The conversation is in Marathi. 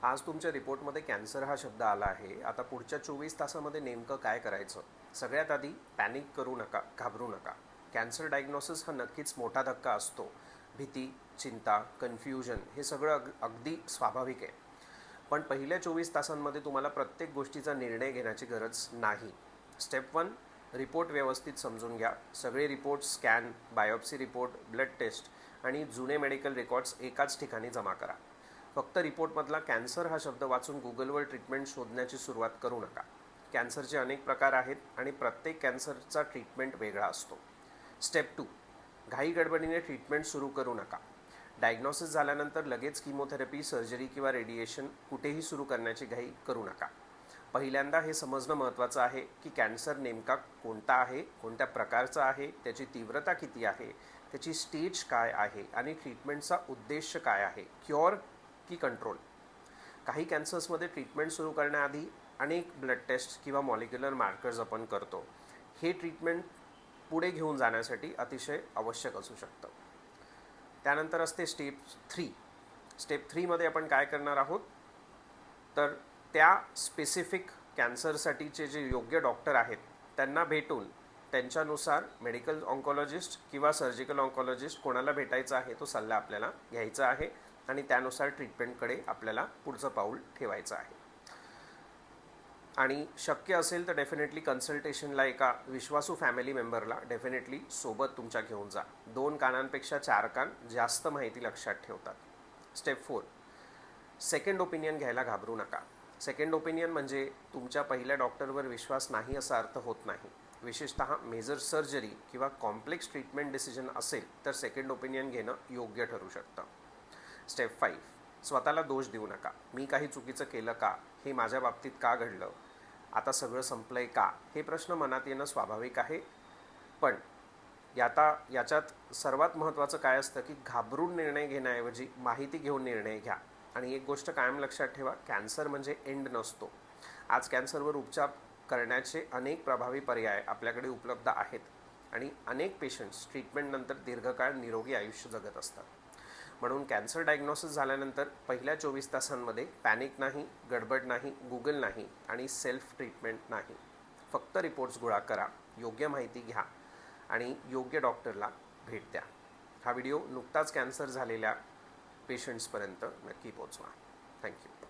आज तुमच्या रिपोर्टमध्ये कॅन्सर हा शब्द आला आहे. आता पुढच्या 24 तासामध्ये नेमकं काय करायचं? सगळ्यात आधी पॅनिक करू नका, घाबरू नका. कॅन्सर डायग्नोसिस हा नक्कीच मोठा धक्का असतो. भीती, चिंता, कन्फ्युजन हे सगळं अगदी स्वाभाविक आहे. पण पहिल्या 24 तासांमध्ये तुम्हाला प्रत्येक गोष्टीचा निर्णय घेण्याची गरज नाही. स्टेप 1, रिपोर्ट व्यवस्थित समजून घ्या. सगळे report, scan, biopsy report, blood test आणि जुने मेडिकल रेकॉर्ड्स एकाच ठिकाणी जमा करा. फक्त रिपोर्टमधला कॅन्सर हा शब्द वाचून गुगलवर ट्रीटमेंट शोधण्याची सुरुवात करू नका. कॅन्सरचे अनेक प्रकार आहेत आणि प्रत्येक कॅन्सरचा ट्रीटमेंट वेगळा असतो. स्टेप 2, घाई गडबडीने ट्रीटमेंट सुरू करू नका. डायग्नोसिस झाल्यानंतर लगेच किमोथेरपी, सर्जरी किंवा रेडिएशन कुठेही सुरू करण्याची घाई करू नका. पहिल्यांदा हे समजणं महत्त्वाचं आहे की कॅन्सर नेमका कोणता आहे, कोणत्या प्रकारचा आहे, त्याची तीव्रता किती आहे, त्याची स्टेज काय आहे आणि ट्रीटमेंटचा उद्देश काय आहे, क्युअर की कंट्रोल. काही कॅन्सर्समध्ये ट्रीटमेंट सुरू करण्याआधी अनेक ब्लड टेस्ट किंवा मॉलिक्युलर मार्कर्स आपण करतो. हे ट्रीटमेंट पुढे घेऊन जाण्यासाठी अतिशय आवश्यक असू शकतं. त्यानंतर असते स्टेप 3. स्टेप 3मध्ये आपण काय करणार आहोत, तर त्या स्पेसिफिक कॅन्सरसाठीचे जे योग्य डॉक्टर आहेत त्यांना भेटून त्यांच्यानुसार मेडिकल ऑन्कॉलॉजिस्ट किंवा सर्जिकल ऑन्कॉलॉजिस्ट कोणाला भेटायचा आहे तो सल्ला आपल्याला घ्यायचा आहे आणि त्यानुसार ट्रीटमेंटकडे आपल्याला पुढचं पाऊल ठेवायचं आहे. आणि शक्य असेल तर डेफिनेटली कन्सल्टेशनला एका विश्वासू फॅमिली मेंबरला डेफिनेटली सोबत तुमच्या घेऊन जा. 2 कानांपेक्षा 4 कान जास्त माहिती लक्षात ठेवतात. स्टेप 4, सेकंड ओपिनियन घ्यायला घाबरू नका. सेकंड ओपिनियन म्हणजे तुमच्या पहिल्या डॉक्टरवर विश्वास नाही असा अर्थ होत नाही. विशेषतः मेजर सर्जरी किंवा कॉम्प्लेक्स ट्रीटमेंट डिसिजन असेल तर सेकंड ओपिनियन घेणं योग्य ठरू शकतं. स्टेप 5, स्वतःला दोष देऊ नका. मी काही चुकीचं केलं का? हे माझ्या बाबतीत का घडलं? आता सगळं संपलं आहे का? हे प्रश्न मनात येणं स्वाभाविक आहे. पण याच्यात सर्वात महत्त्वाचं काय असतं की घाबरून निर्णय घेण्याऐवजी माहिती घेऊन निर्णय घ्या. आणि एक गोष्ट कायम लक्षात ठेवा, कॅन्सर म्हणजे एंड नसतो. आज कॅन्सरवर उपचार करण्याचे अनेक प्रभावी पर्याय आपल्याकडे उपलब्ध आहेत आणि अनेक पेशंट्स ट्रीटमेंटनंतर दीर्घकाळ निरोगी आयुष्य जगत असतात. म्हणून कॅन्सर डायग्नोसिस झाल्यानंतर पहिल्या 24 तासांमध्ये पॅनिक नाही, गडबड नाही, गुगल नाही आणि सेल्फ ट्रीटमेंट नाही. फक्त रिपोर्ट्स गोळा करा, योग्य माहिती घ्या आणि योग्य डॉक्टरला भेट द्या. हा व्हिडिओ नुकताच कॅन्सर झालेल्या पेशंट्सपर्यंत नक्की पोहोचवा. थँक्यू.